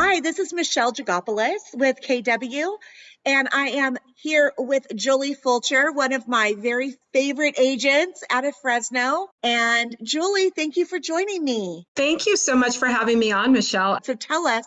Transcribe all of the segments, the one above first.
Hi, this is Michelle Jogopulos with KW, and I am here with Julie Fulcher, one of my very favorite agents out of Fresno. And Julie, thank you for joining me. Thank you so much for having me on, Michelle. So tell us,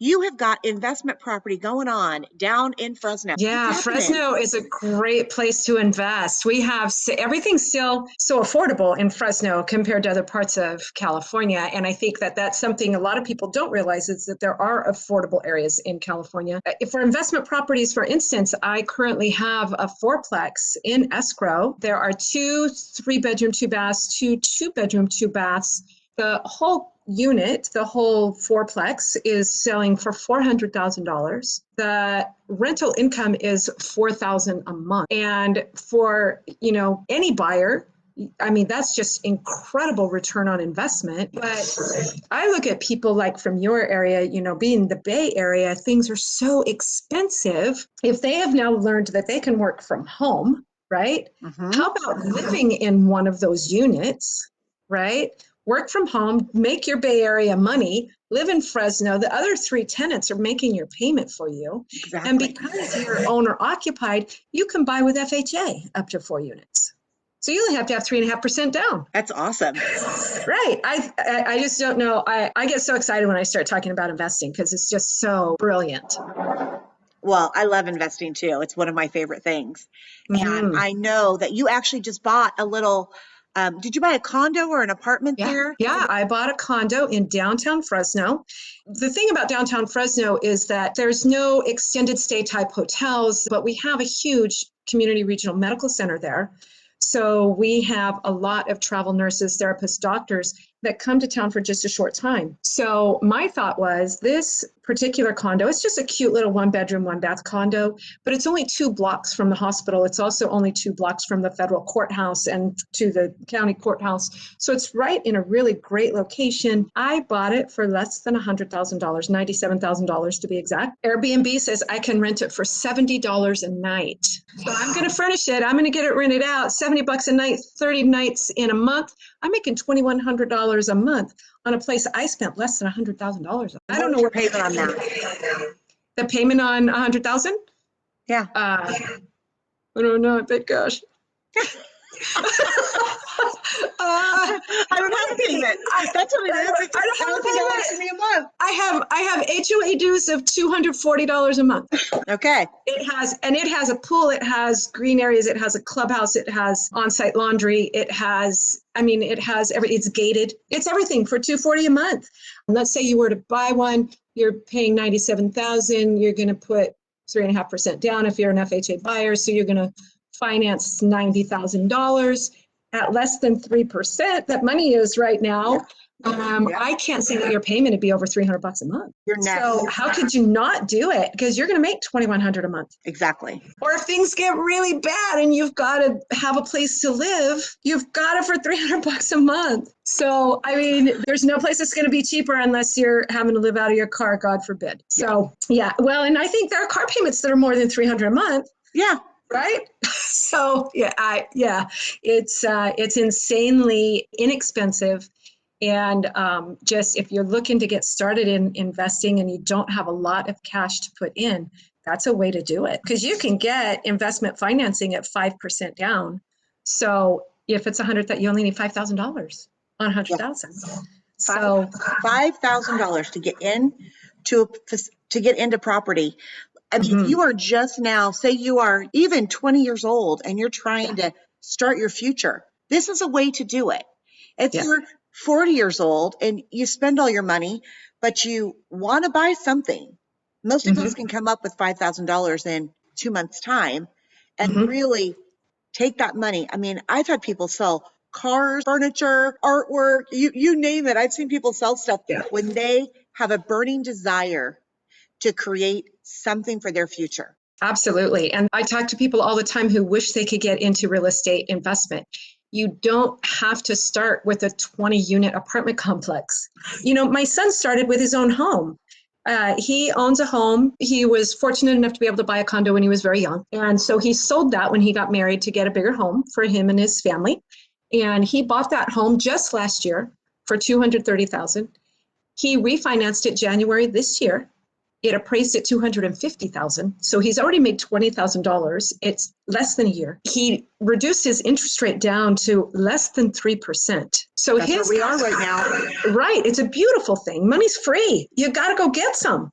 you have got investment property going on down in Fresno. Yeah, Fresno is a great place to invest. We have everything's still so affordable in Fresno compared to other parts of California. And I think that that's something a lot of people don't realize is that there are affordable areas in California. For investment properties, for instance, I currently have a fourplex in escrow. There are 2 3-bedroom, 2 baths, 2 2-bedroom, 2 baths. The whole unit, the whole fourplex is selling for $400,000. The rental income is $4,000 a month. And for, any buyer, I mean, that's just incredible return on investment. But I look at people like from your area, being the Bay Area, things are so expensive. If they have now learned that they can work from home, right? How about living in one of those units, right? Work from home, make your Bay Area money, live in Fresno. The other 3 tenants are making your payment for you. Exactly. And because you're owner occupied, you can buy with FHA up to 4 units. So you only have to have 3.5% down. That's awesome. Right. I just don't know. I get so excited when I start talking about investing because it's just so brilliant. Well, I love investing too. It's one of my favorite things. And I know that you actually just bought a little did you buy a condo or an apartment there? Yeah, I bought a condo in downtown Fresno. The thing about downtown Fresno is that there's no extended stay type hotels, but we have a huge community regional medical center there. So we have a lot of travel nurses, therapists, doctors that come to town for just a short time. So my thought was this particular condo, it's just a cute little 1-bedroom, 1-bath condo, but it's only 2 blocks from the hospital. It's also only 2 blocks from the federal courthouse and to the county courthouse. So it's right in a really great location. I bought it for less than $100,000, $97,000 to be exact. Airbnb says I can rent it for $70 a night. So I'm going to furnish it. I'm going to get it rented out, $70 a night, 30 nights in a month. I'm making $2,100 a month on a place I spent less than $100,000. I don't know what payment on that. The payment on $100,000? Yeah. I don't know. But gosh. I don't have a payment. That's what it is. It's $1,000 to me a month. I have HOA dues of $240 a month. Okay. It has a pool. It has green areas. It has a clubhouse. It has on-site laundry. It's gated. It's everything for $240 a month. And let's say you were to buy one, you're paying $97,000. You're going to put 3.5% down if you're an FHA buyer. So you're going to finance $90,000 at less than 3%. That money is right now. I can't say that your payment would be over $300 a month. So how could you not do it? Because you're going to make $2,100 a month. Exactly. Or if things get really bad and you've got to have a place to live, you've got it for $300 a month. So, there's no place that's going to be cheaper unless you're having to live out of your car, God forbid. So, well, and I think there are car payments that are more than $300 a month. Yeah. Right? So, it's insanely inexpensive. And just if you're looking to get started in investing and you don't have a lot of cash to put in, that's a way to do it. Because you can get investment financing at 5% down. So if it's $100,000, you only need $5,000 on $100,000. So $5,000 to get into property. If you are just now, say you are even 20 years old and you're trying to start your future, this is a way to do it. If you're 40 years old and you spend all your money, but you want to buy something, most of us can come up with $5,000 in 2 months' time and really take that money. I've had people sell cars, furniture, artwork, you name it. I've seen people sell stuff when they have a burning desire to create something for their future. Absolutely. And I talk to people all the time who wish they could get into real estate investment. You don't have to start with a 20-unit apartment complex. My son started with his own home. He owns a home. He was fortunate enough to be able to buy a condo when he was very young. And so he sold that when he got married to get a bigger home for him and his family. And he bought that home just last year for $230,000. He refinanced it January this year. It appraised at $250,000. So he's already made $20,000. It's less than a year. He reduced his interest rate down to less than 3%. So That's where we are right now. Right. It's a beautiful thing. Money's free. You got to go get some.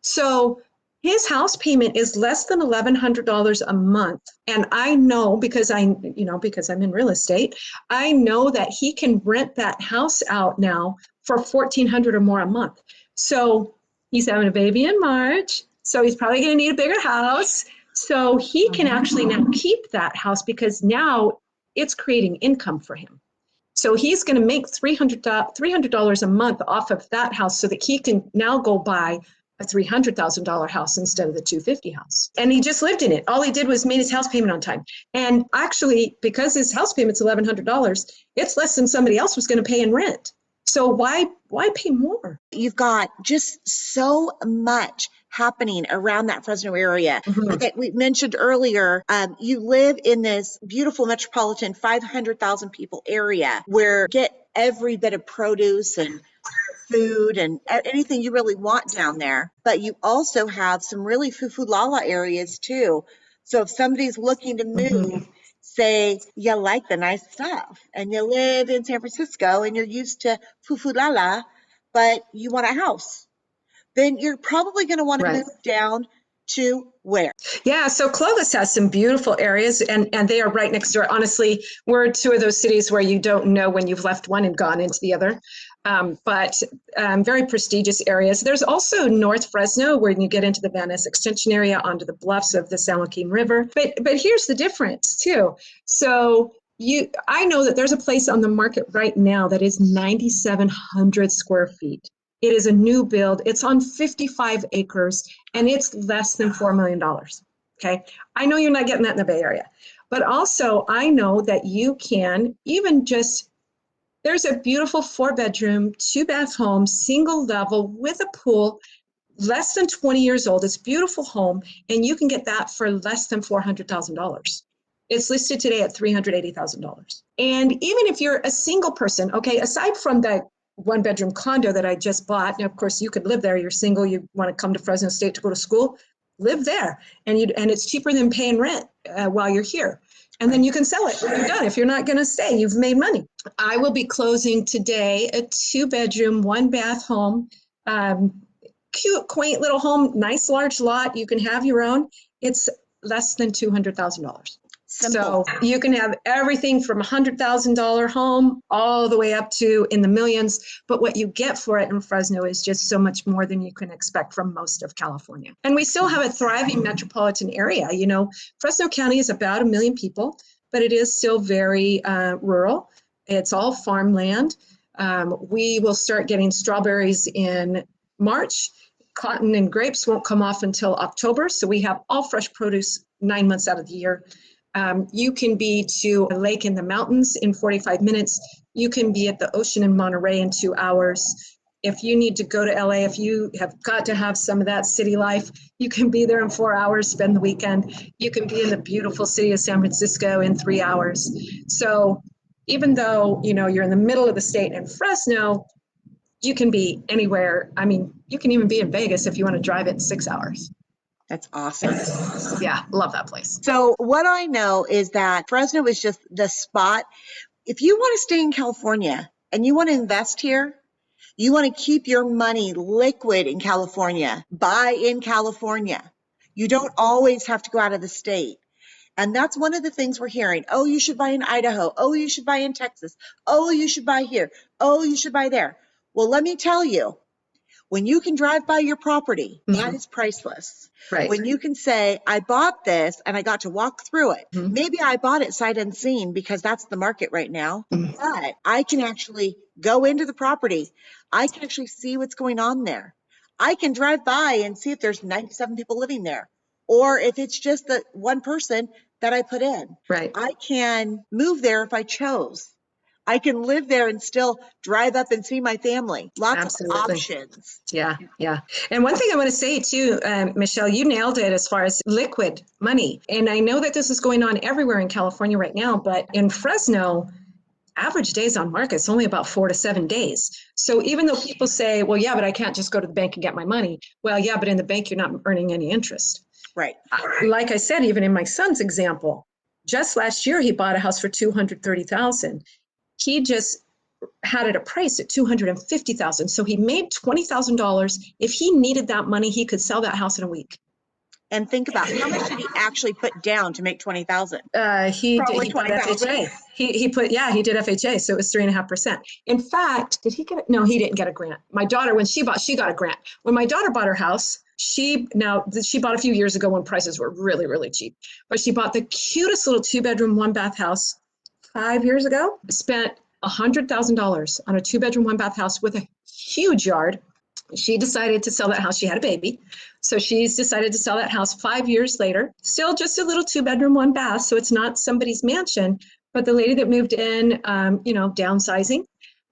So his house payment is less than $1,100 a month. And I know because I'm in real estate, I know that he can rent that house out now for $1,400 or more a month. So he's having a baby in March, so he's probably going to need a bigger house. So he can actually now keep that house because now it's creating income for him. So he's going to make $300 a month off of that house so that he can now go buy a $300,000 house instead of the $250,000 house. And he just lived in it. All he did was made his house payment on time. And actually, because his house payment's $1,100, it's less than somebody else was going to pay in rent. So why pay more? You've got just so much happening around that Fresno area. Like we mentioned earlier, you live in this beautiful metropolitan 500,000 people area where you get every bit of produce and food and anything you really want down there. But you also have some really fufulala areas too. So if somebody's looking to move, say you like the nice stuff and you live in San Francisco and you're used to fufulala, but you want a house, then you're probably going to want to move down to where? Yeah, so Clovis has some beautiful areas and they are right next door. Honestly, we're two of those cities where you don't know when you've left one and gone into the other. But very prestigious areas. There's also North Fresno, where you get into the Van Ness Extension area onto the bluffs of the San Joaquin River. But here's the difference too. So I know that there's a place on the market right now that is 9,700 square feet. It is a new build. It's on 55 acres and it's less than $4 million. Okay. I know you're not getting that in the Bay Area, but also I know that you can even there's a beautiful 4-bedroom, 2-bath home, single level with a pool, less than 20 years old. It's a beautiful home, and you can get that for less than $400,000. It's listed today at $380,000. And even if you're a single person, okay, aside from that 1-bedroom condo that I just bought, now of course you could live there. You're single, you want to come to Fresno State to go to school, live there, and it's cheaper than paying rent while you're here. And then you can sell it when you're done. If you're not going to stay, you've made money. I will be closing today a 2-bedroom, 1-bath home. Cute, quaint little home, nice large lot. You can have your own. It's less than $200,000. So you can have everything from $100,000 home all the way up to in the millions. But what you get for it in Fresno is just so much more than you can expect from most of California. And we still have a thriving metropolitan area. You know, Fresno County is about 1 million people, but it is still very rural. It's all farmland. We will start getting strawberries in March. Cotton and grapes won't come off until October. So we have all fresh produce 9 months out of the year. You can be to a lake in the mountains in 45 minutes. You can be at the ocean in Monterey in 2 hours. If you need to go to LA, if you have got to have some of that city life, you can be there in 4 hours, spend the weekend. You can be in the beautiful city of San Francisco in 3 hours. So even though, you're in the middle of the state in Fresno, you can be anywhere. I mean, you can even be in Vegas if you want to drive it in 6 hours. That's awesome. Yeah, love that place. So what I know is that Fresno is just the spot. If you want to stay in California and you want to invest here, you want to keep your money liquid in California, buy in California. You don't always have to go out of the state. And that's one of the things we're hearing. Oh, you should buy in Idaho. Oh, you should buy in Texas. Oh, you should buy here. Oh, you should buy there. Well, let me tell you, when you can drive by your property, that is priceless. Right. When you can say, I bought this and I got to walk through it. Maybe I bought it sight unseen because that's the market right now, but I can actually go into the property. I can actually see what's going on there. I can drive by and see if there's 97 people living there, or if it's just the one person that I put in. Right. I can move there if I chose. I can live there and still drive up and see my family. Lots of options. Yeah. And one thing I want to say too, Michelle, you nailed it as far as liquid money. And I know that this is going on everywhere in California right now, but in Fresno, average days on market is only about 4 to 7 days. So even though people say, well, yeah, but I can't just go to the bank and get my money. Well, yeah, but in the bank, you're not earning any interest. Right. Like I said, even in my son's example, just last year, he bought a house for $230,000. He just had it appraised at $250,000. So he made $20,000. If he needed that money, he could sell that house in a week. And think about how much did he actually put down to make 20,000? He Probably bought 20,000. FHA. He did FHA, so it was 3.5%. In fact, did he get it? No, he didn't get a grant. My daughter, when she got a grant. When my daughter bought her house, she bought a few years ago when prices were really, really cheap. But she bought the cutest little 2-bedroom, 1-bath house 5 years ago. Spent $100,000 on a 2-bedroom, 1-bath house with a huge yard. She decided to sell that house. She had a baby. So she's decided to sell that house 5 years later. Still just a little 2-bedroom, 1-bath. So it's not somebody's mansion. But the lady that moved in, downsizing,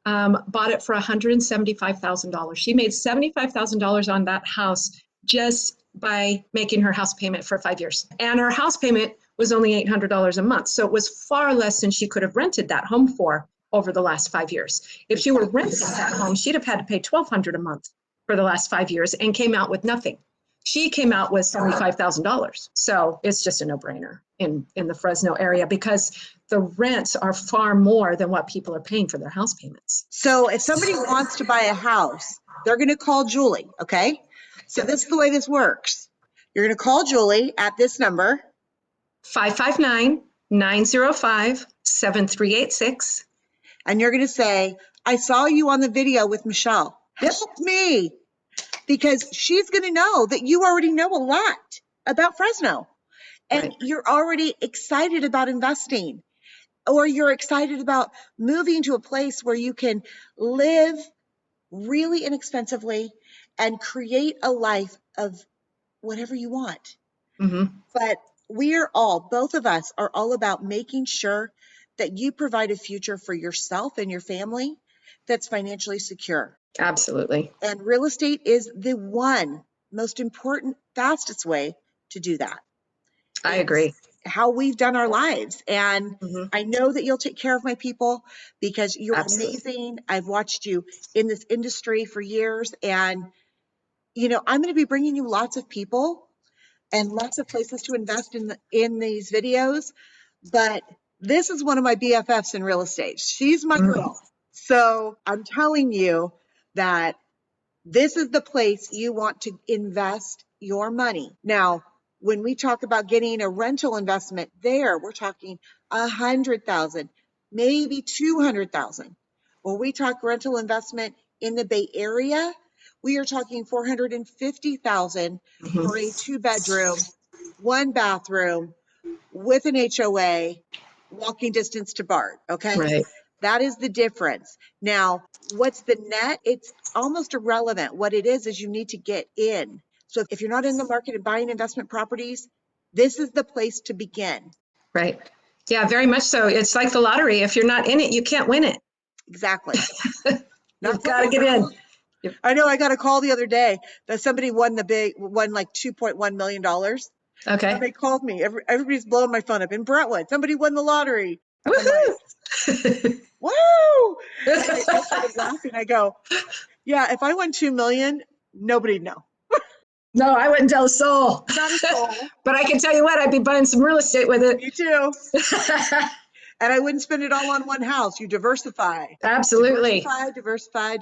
bought it for $175,000. She made $75,000 on that house just by making her house payment for 5 years. And her house payment was only $800 a month. So it was far less than she could have rented that home for over the last 5 years. If she were renting that home, she'd have had to pay $1,200 a month for the last 5 years and came out with nothing. She came out with $75,000. So it's just a no-brainer in the Fresno area because the rents are far more than what people are paying for their house payments. So if somebody wants to buy a house, they're going to call Julie, okay? So this is the way this works. You're going to call Julie at this number. 559-905-7386. And you're going to say, I saw you on the video with Michelle. Help me. Because she's going to know that you already know a lot about Fresno. And Right. You're already excited about investing. Or you're excited about moving to a place where you can live really inexpensively and create a life of whatever you want. Mm-hmm. But both of us are all about making sure that you provide a future for yourself and your family that's financially secure. Absolutely. And real estate is the one most important, fastest way to do that. I agree. How we've done our lives. And Mm-hmm. I know that you'll take care of my people because you're Absolutely. amazing. I've watched you in this industry for years. And, I'm going to be bringing you lots of people and lots of places to invest in these videos. But this is one of my BFFs in real estate. She's my girl. So I'm telling you that this is the place you want to invest your money. Now, when we talk about getting a rental investment there, we're talking 100,000, maybe 200,000. When we talk rental investment in the Bay Area, we are talking 450,000 for a 2-bedroom, 1-bathroom with an HOA, walking distance to BART. Okay. Right. That is the difference. Now, what's the net? It's almost irrelevant. What it is you need to get in. So if you're not in the market and buying investment properties, this is the place to begin. Right. Yeah, very much so. It's like the lottery. If you're not in it, you can't win it. Exactly. You've got to get in. I know I got a call the other day that somebody won like $2.1 million. Okay. And they called me. Everybody's blowing my phone up. In Brentwood, somebody won the lottery. Woohoo! Woo! And I started laughing. I go, yeah, if I won 2 million, nobody'd know. No, I wouldn't tell a soul. Not a soul. But I can tell you what, I'd be buying some real estate with it. Me too. And I wouldn't spend it all on one house. You diversify. Absolutely. Diversify.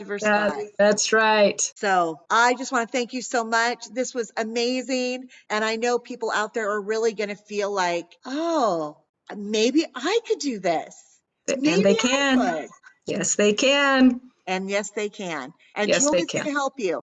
That's right. So I just want to thank you so much. This was amazing. And I know people out there are really going to feel like, oh, maybe I could do this. And they can. Yes, they can. And yes, they can. And Yes, they Julie's going to can. help you.